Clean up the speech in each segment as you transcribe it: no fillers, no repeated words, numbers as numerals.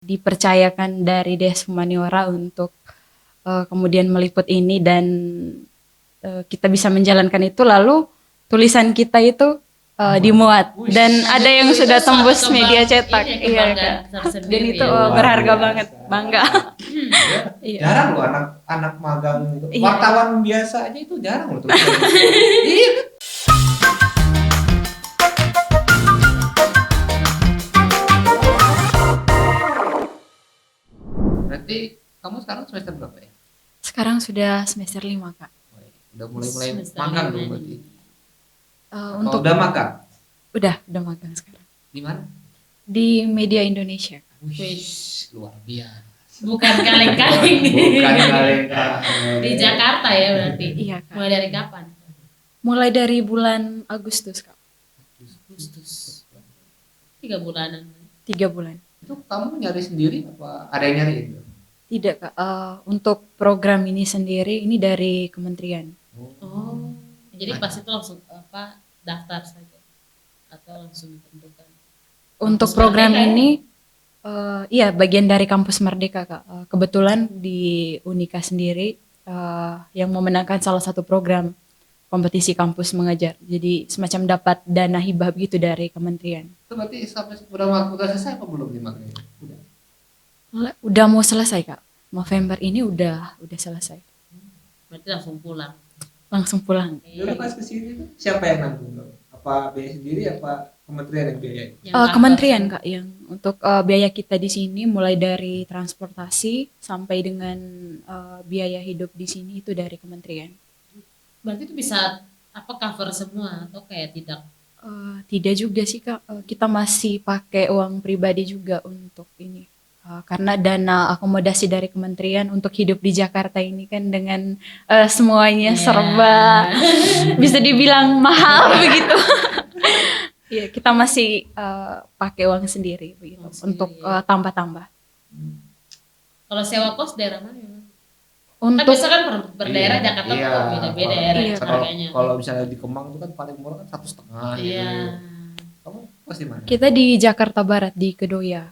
dipercayakan dari Des Humaniora untuk kemudian meliput ini dan kita bisa menjalankan itu, lalu tulisan kita itu dimuat dan ada yang Itu sudah tembus suatu media cetak. ini ya, Iya kebanggaan Kak. Dan tersendiri itu ya. berharga biasa. banget, bangga. Ya, Iya. jarang loh anak magang itu. Iya. Wartawan biasa aja itu jarang loh tuh. Iya. Berarti kamu sekarang semester berapa ya? Sekarang sudah semester 5 Kak. Udah mulai Semester magang lima dong nih. berarti. Untuk Udah magang? udah magang sekarang Di mana? di Media Indonesia. Wih, luar biasa. Bukan kaleng-kaleng. Bukan kaleng-kaleng. Di Jakarta ya berarti. Iya Kak. Mulai dari kapan? Mulai dari bulan Agustus Kak. Agustus. 3 bulanan. 3 bulan. Itu kamu nyari sendiri apa ada yang nyariin? Tidak Kak. Untuk program ini sendiri ini dari kementerian. Oh. Jadi pas itu langsung daftar saja atau langsung ditentukan? Untuk Kampus program Merdeka, ini iya bagian dari Kampus Merdeka Kak. Kebetulan di Unika sendiri yang memenangkan salah satu program kompetisi kampus mengajar. Jadi semacam dapat dana hibah gitu dari kementerian. Itu berarti sampai udah selesai apa belum nih magangnya? Udah. Udah mau selesai Kak. November ini udah selesai. Berarti langsung pulang. Langsung pulang. Dulu pas kesini tuh siapa yang nanggung dong? Apa biaya sendiri apa kementerian yang biayain? Yang kantor. Kementerian Kak yang untuk biaya kita di sini mulai dari transportasi sampai dengan biaya hidup di sini itu dari kementerian. Berarti itu bisa cover semua atau kayak tidak? Tidak juga sih Kak. Kita masih pakai uang pribadi juga untuk ini. Karena dana akomodasi dari kementerian untuk hidup di Jakarta ini kan dengan semuanya Iya. serba bisa dibilang mahal begitu. Iya, kita masih pakai uang sendiri begitu Uang sendiri, untuk ya. tambah-tambah. Kalau sewa kos daerah mana? Kan Untuk biasa kan per daerah Iya, Jakarta iya. tuh beda-beda ya Iya. harganya. Kalau misalnya di Kemang itu kan paling murah kan 1,5 gitu. Iya. Kamu kos di mana? kita di Jakarta Barat di Kedoya.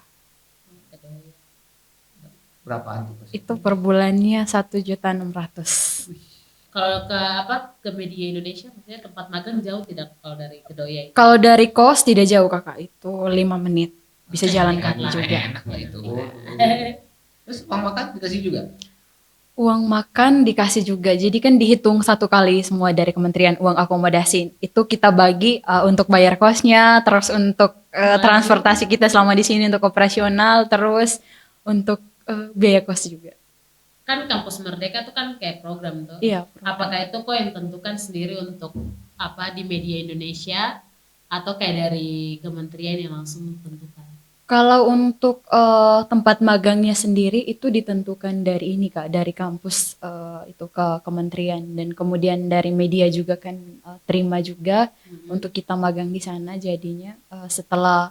Berapaan tuh kos? Itu per bulannya 1.600.000. Kalau ke Media Indonesia maksudnya tempat magang jauh tidak kalau dari Kedoya itu? Kalau dari kos tidak jauh Kakak, itu 5 menit. Bisa jalan kaki Enak. juga. Enak lah itu. Terus uang makan dikasih juga? Uang makan dikasih juga. Jadi kan dihitung satu kali semua dari kementerian uang akomodasi. Itu kita bagi untuk bayar kosnya, terus untuk transportasi kita selama di sini untuk operasional, terus untuk biaya kos juga. Kan Kampus Merdeka tuh kan kayak program tuh. Iya. Apakah itu kok yang tentukan sendiri untuk di Media Indonesia atau kayak dari kementerian yang langsung tentukan? Kalau untuk tempat magangnya sendiri itu ditentukan dari ini Kak, dari kampus itu ke kementerian dan kemudian dari media juga kan terima juga untuk kita magang di sana. Jadinya setelah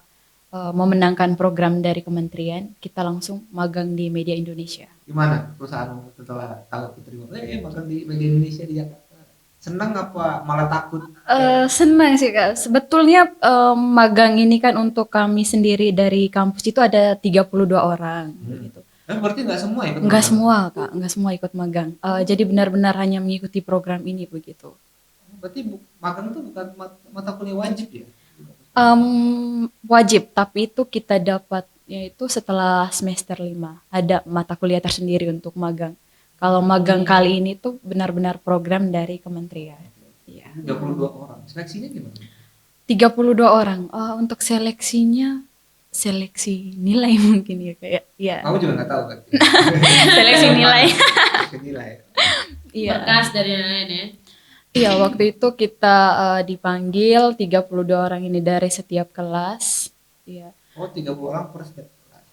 memenangkan program dari kementerian, kita langsung magang di Media Indonesia. Gimana perusahaanmu setelah tahu keterima? Magang di Media Indonesia di Jakarta. Senang apa malah takut? Senang sih Kak. Sebetulnya magang ini kan untuk kami sendiri dari kampus itu ada 32 orang gitu. Berarti nggak semua ikut Enggak magang? semua Kak, enggak semua ikut magang. Jadi benar-benar hanya mengikuti program ini begitu. Berarti magang itu bukan mata kuliah wajib ya? Wajib, tapi itu kita dapat yaitu setelah semester 5. Ada mata kuliah tersendiri untuk magang. Kalau magang kali ini tuh benar-benar program dari kementerian. Iya. 32 orang. Seleksinya gimana? 32 orang. Untuk seleksinya seleksi nilai mungkin ya kayak. Iya. Kamu juga nggak tahu kan? Seleksi nilai. Seleksi nilai. Iya. Berkas dari lain ya. Iya, waktu itu kita dipanggil 32 orang ini dari setiap kelas. Iya. Oh, 30 orang per setiap kelas.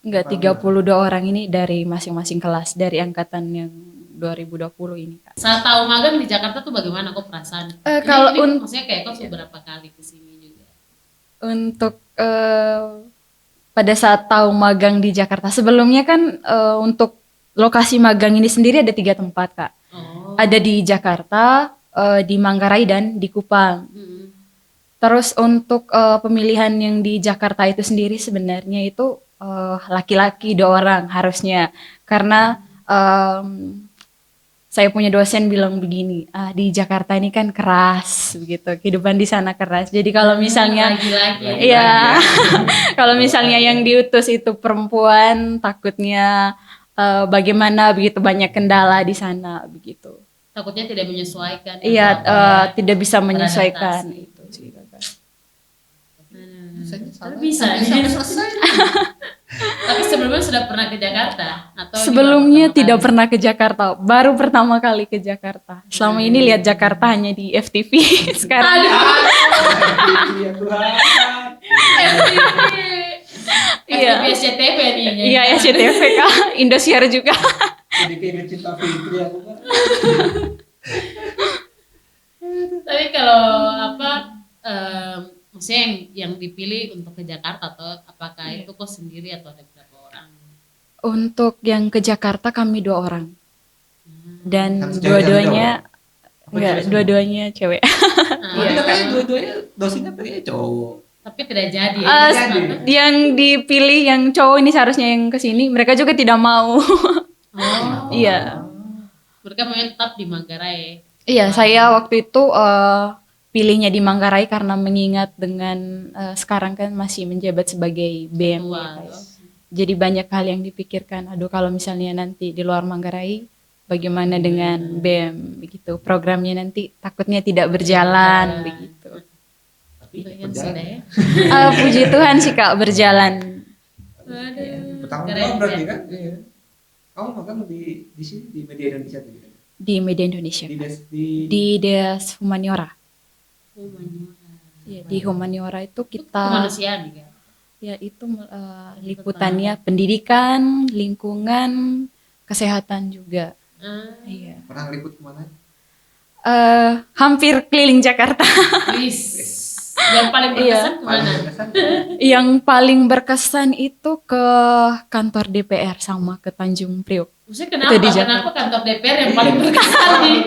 Enggak, 32 orang ini dari masing-masing kelas dari angkatan yang 2020 ini Kak. Saat tahu magang di Jakarta tuh bagaimana kok perasaan? Kalau maksudnya kayak kok beberapa kali kesini juga. Untuk pada saat tahu magang di Jakarta, sebelumnya kan untuk lokasi magang ini sendiri ada 3 tempat Kak. Oh. Ada di Jakarta, di Manggarai dan di Kupang. Terus untuk pemilihan yang di Jakarta itu sendiri sebenarnya itu laki-laki 2 orang harusnya, karena saya punya dosen bilang begini, di Jakarta ini kan keras begitu, kehidupan di sana keras. Jadi kalau misalnya Lagi-lagi. iya, kalau misalnya yang diutus itu perempuan, takutnya bagaimana begitu, banyak kendala di sana begitu. Takutnya tidak menyesuaikan. Iya, atau apa ya, tidak bisa menyesuaikan beradaptasi. itu sih Kakak. Biasanya Bisa. sampai selesai. Tapi sebelumnya sudah pernah ke Jakarta atau ini Sebelumnya baru pertama tidak kali? pernah ke Jakarta, baru pertama kali ke Jakarta. Selama ini lihat Jakarta hanya di FTV sekarang. Iya Tuhan. Iya. FTV SCTV nih. Iya, SCTV Kak, Indosiar juga. Jadi kayak cinta Fitri aku kan. Tapi kalau apa, maksudnya yang dipilih untuk ke Jakarta atau apakah itu kok sendiri atau ada berapa orang? Untuk yang ke Jakarta kami 2 orang. Dan Satu cewek, dua-duanya Apa enggak, cewek semua? dua-duanya cewek. Iya kan dua-duanya dosennya pengen cowok. Tapi tidak jadi. Eh, jadi. yang dipilih yang cowok ini seharusnya yang ke sini, mereka juga tidak mau. Oh, Iya. mereka mau tetap di Manggarai. Iya, saya waktu itu pilihnya di Manggarai karena mengingat dengan sekarang kan masih menjabat sebagai BM. Ketua, Ya, Kak, ya. toh. Jadi banyak hal yang dipikirkan. Aduh, kalau misalnya nanti di luar Manggarai, bagaimana dengan BM begitu? Programnya nanti takutnya tidak berjalan begitu. Tapi Lumayan berjalan. sudah ya. Puji Tuhan sih Kak, berjalan. Waduh. Bertanggung keren, jawab berarti keren. kan? Iya. Kamu makan di sini di media Indonesia tuh gitu. Di media Indonesia, Di Kak. di Di Des Humaniora. Oh, Manyora. Ya, di Humaniora itu Itu kita kemanusiaan ya. ya itu liputannya pendidikan, lingkungan, kesehatan juga. Iya. pernah liput kemana? Hampir keliling Jakarta. Wis. Yang paling Iya. berkesan kemana? Paling berkesan. Yang paling berkesan itu ke kantor DPR sama ke Tanjung Priok. Maksudnya Itu kenapa? di Jakarta. Kenapa kantor DPR yang paling berkesan nih?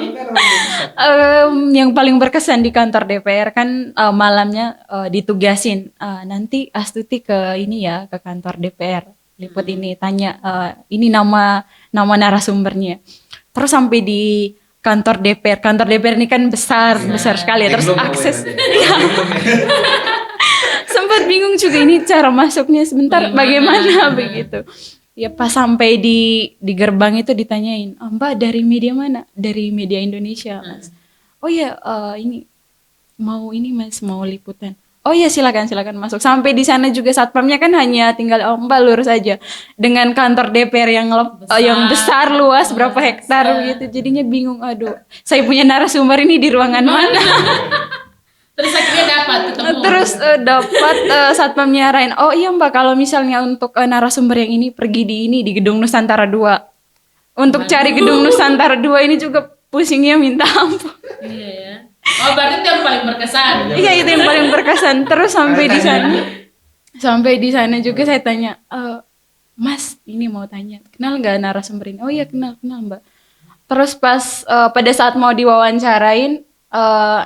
Yang paling berkesan di kantor DPR kan malamnya ditugasin nanti Astuti ke ini ya, ke kantor DPR liput ini, tanya ini nama narasumbernya. Terus sampai di kantor DPR ini kan besar sekali ya. Terus akses sempat bingung juga ini cara masuknya sebentar bagaimana begitu. Ya pas sampai di gerbang itu ditanyain, Mbak dari media mana? Dari media Indonesia, Mas. Oh ya ini mau ini Mas, mau liputan. Oh ya silakan masuk. Sampai di sana juga satpamnya kan hanya tinggal Mbak lurus aja. Dengan kantor DPR yang besar luas berapa hektar gitu. Jadinya bingung, aduh. Saya punya narasumber ini di ruangan mana? Terus akhirnya dapat ketemu. Terus dapat satpamnya arahin. Oh iya Mbak, kalau misalnya untuk narasumber yang ini pergi di Gedung Nusantara 2. Untuk cari Gedung Nusantara 2 ini juga pusingnya minta ampun. Iya ya. Oh berarti itu yang paling berkesan. Iya itu yang paling berkesan. Terus sampai di sana juga saya tanya, Mas ini mau tanya, kenal nggak narasumber ini? Oh iya kenal Mbak. Terus pas pada saat mau diwawancarain,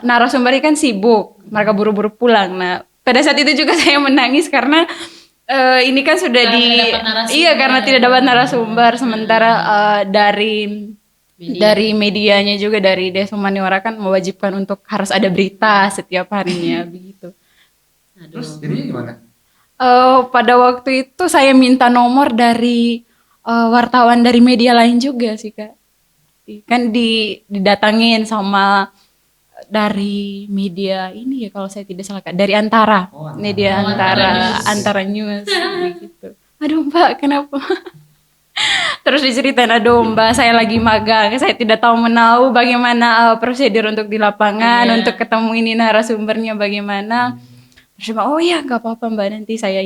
narasumbernya kan sibuk, mereka buru-buru pulang. Nah pada saat itu juga saya menangis karena ini kan sudah karena tidak dapat narasumber. Sementara dari medianya juga, dari Des Humaniora kan mewajibkan untuk harus ada berita setiap harinya begitu. Terus jadinya gimana? Pada waktu itu saya minta nomor dari wartawan dari media lain juga sih Kak. Kan didatangin sama dari media ini ya kalau saya tidak salah Kak, dari Antara. Media Antara News begitu. Aduh Mbak, kenapa? Terus diceritain, aduh Mbak saya lagi magang, saya tidak tahu menahu bagaimana prosedur untuk di lapangan, untuk ketemu ini narasumbernya bagaimana. Terus Mbak, oh ya nggak apa-apa Mbak, nanti saya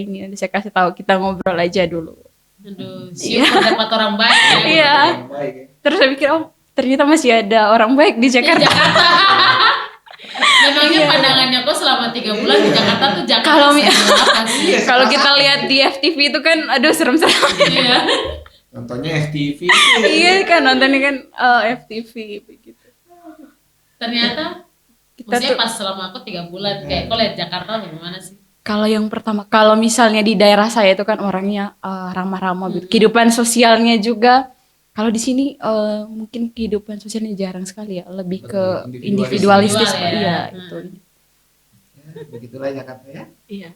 kasih tahu, kita ngobrol aja dulu. Aduh, siap dapat orang baik ya. Iya. Terus saya pikir, oh ternyata masih ada orang baik di Jakarta. Memangnya pandangannya kok selama 3 bulan di Jakarta tuh Kalau kita lihat di FTV itu kan, aduh serem-serem. Iya. Nontonnya FTV. Iya kan, nontonnya kan FTV begitu. Ternyata maksudnya pas selama aku 3 bulan kayak kok lihat Jakarta bagaimana sih? Kalau yang pertama, kalau misalnya di daerah saya itu kan orangnya ramah-ramah gitu. Kehidupan sosialnya juga, kalau di sini mungkin kehidupan sosialnya jarang sekali ya, lebih ke individualistis. Individual ya. Iya, itu. Ya, begitulah Jakarta ya. Iya.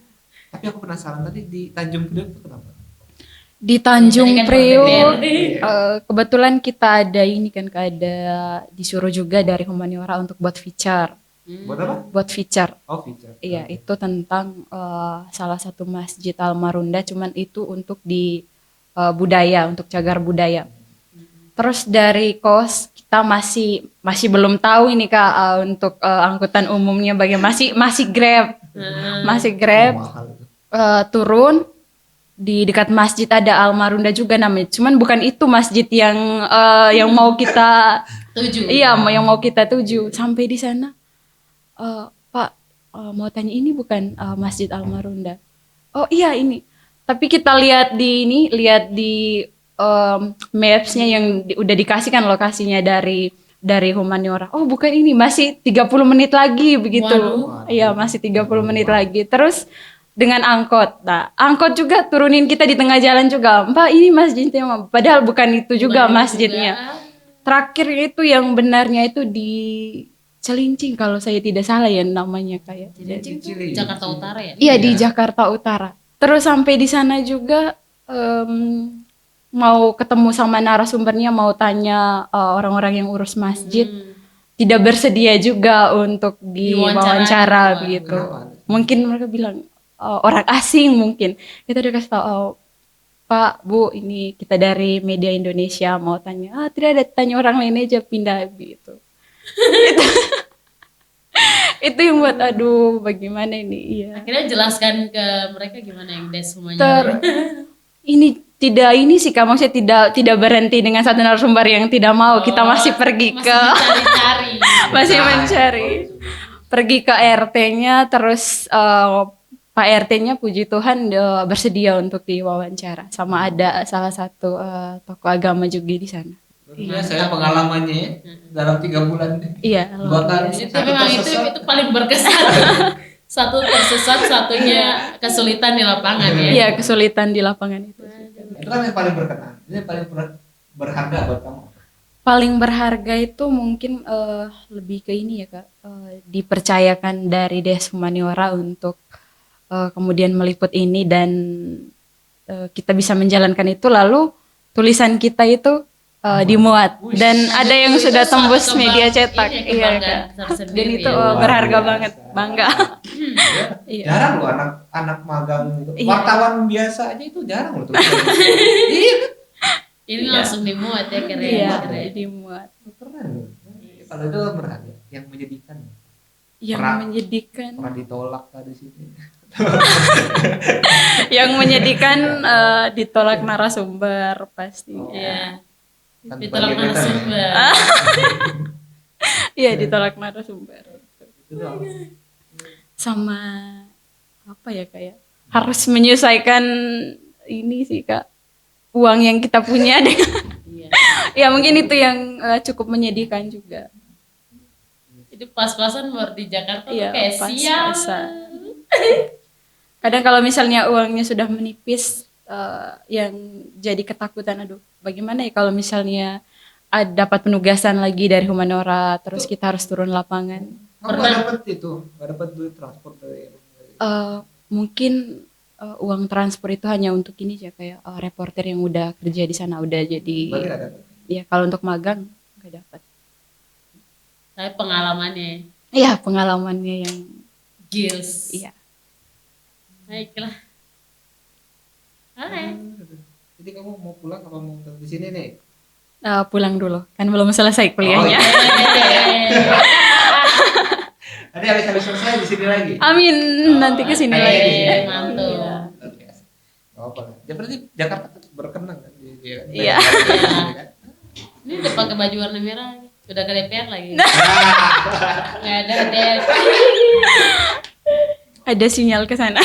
Tapi aku penasaran tadi di Tanjung Priok itu kenapa? Di Tanjung Tadi kan Priok, DPRD. kebetulan kita ada ini kan, ada disuruh juga dari Humaniora untuk buat feature. Buat apa? Buat feature. Oh, feature. Iya, itu tentang salah satu masjid Al Marunda, cuman itu untuk di budaya, untuk cagar budaya. Terus dari kos kita masih belum tahu ini Kak, untuk angkutan umumnya bagaimana, masih Grab. Masih Grab. Mahal itu. Turun di dekat masjid ada Al Marunda juga namanya. Cuman bukan itu masjid yang mau kita Tujuh. iya, yang mau kita tuju. Sampai di sana, Pak, mau tanya ini bukan Masjid Al Marunda? Oh iya ini. Tapi kita lihat di maps-nya yang udah dikasihkan lokasinya dari Humaniora. Oh bukan ini, masih 30 menit lagi begitu. Waduh. Iya, masih 30 menit lagi. Terus dengan angkot. Nah, angkot juga turunin kita di tengah jalan juga. Mbak, ini masjidnya. Padahal bukan itu juga Bukan masjidnya. juga. Terakhir itu yang benarnya itu di Celincing kalau saya tidak salah ya namanya kayak. Cilincing tuh Cilincing. Jakarta Utara ya? Iya, di Jakarta Utara. Terus sampai di sana juga mau ketemu sama narasumbernya, mau tanya orang-orang yang urus masjid, tidak bersedia juga untuk diwawancara begitu. Kenapa? Mungkin mereka bilang orang asing mungkin. Kita udah kasih tahu, Pak, Bu, ini kita dari media Indonesia mau tanya. Tidak ada, tanya orang lain aja, pindah gitu. Itu yang buat aduh bagaimana ini, iya. Akhirnya jelaskan ke mereka gimana yang des semuanya. Ini tidak ini sih Kak, maksudnya tidak berhenti dengan satu narasumber yang tidak mau. Kita masih pergi masih ke mencari-cari. masih mencari. Pergi ke RT-nya, terus Pak RT-nya puji Tuhan bersedia untuk diwawancara. Sama ada salah satu tokoh agama juga di sana. Iya, saya pengalamannya dalam 3 bulan. Iya, luar Bahkan biasa. Itu memang itu paling berkesan. Satu tersesat, satunya kesulitan di lapangan ya. Iya, kesulitan di lapangan itu. Itu kan yang paling berkenan. Ini yang paling berharga buat kamu. Paling berharga itu mungkin lebih ke ini ya Kak, dipercayakan dari Des Humaniora untuk kemudian meliput ini dan kita bisa menjalankan itu, lalu tulisan kita itu dimuat dan ada yang Itu sudah suatu tembus media cetak, iya kebanggaan Kak. Dan tersendiri itu ya. berharga Luar banget, biasa. bangga. Iya. Jarang loh anak magang gitu. Iya. Wartawan biasa aja itu jarang loh tulisan. Iya kan? Ini langsung dimuat ya, keren. Iya, keren. dimuat. Keren loh. Kalau itu kan berharga. Yang menyedihkan. Yang Pernah- menyedihkan, Pernah ditolak tadi sini. yang menyedihkan ditolak narasumber pasti. Iya. Kan Ditolak bagian kita, narasumber. Iya, ditolak narasumber. Itu doang. Sama apa ya kayak harus menyesuaikan ini sih Kak, uang yang kita punya dengan Iya. ya mungkin itu yang cukup menyedihkan juga. Itu pas-pasan baru di Jakarta tuh Iya, kayak sial. pas-pasan. Kadang kalau misalnya uangnya sudah menipis, yang jadi ketakutan, aduh bagaimana ya kalau misalnya dapat penugasan lagi dari Humaniora terus kita harus turun lapangan. Kamu nggak dapet itu, nggak dapet duit transport dari. Mungkin uang transport itu hanya untuk ini ya kayak reporter yang udah kerja di sana, udah jadi Berarti nggak dapet. ya, kalau untuk magang nggak dapat. Tapi pengalamannya Iya, pengalamannya yang gils. iya. Baiklah. Oke. Jadi kamu mau pulang apa mau tetap di sini nih? Pulang dulu, kan belum selesai kuliahnya. Oh, Yeay. Tadi habis selesai di sini lagi. Amin, nanti ke sini Kayak lagi. ini. Mantul. Iya. Luar biasa. Nggak apa-apa. Ya berarti Jakarta kan berkenang kan? Iya. kan? Iya. Kan? Ini udah pakai baju warna merah. Udah ke DPR lagi. Nah, Nggak ada DPR. Ada sinyal ke sana.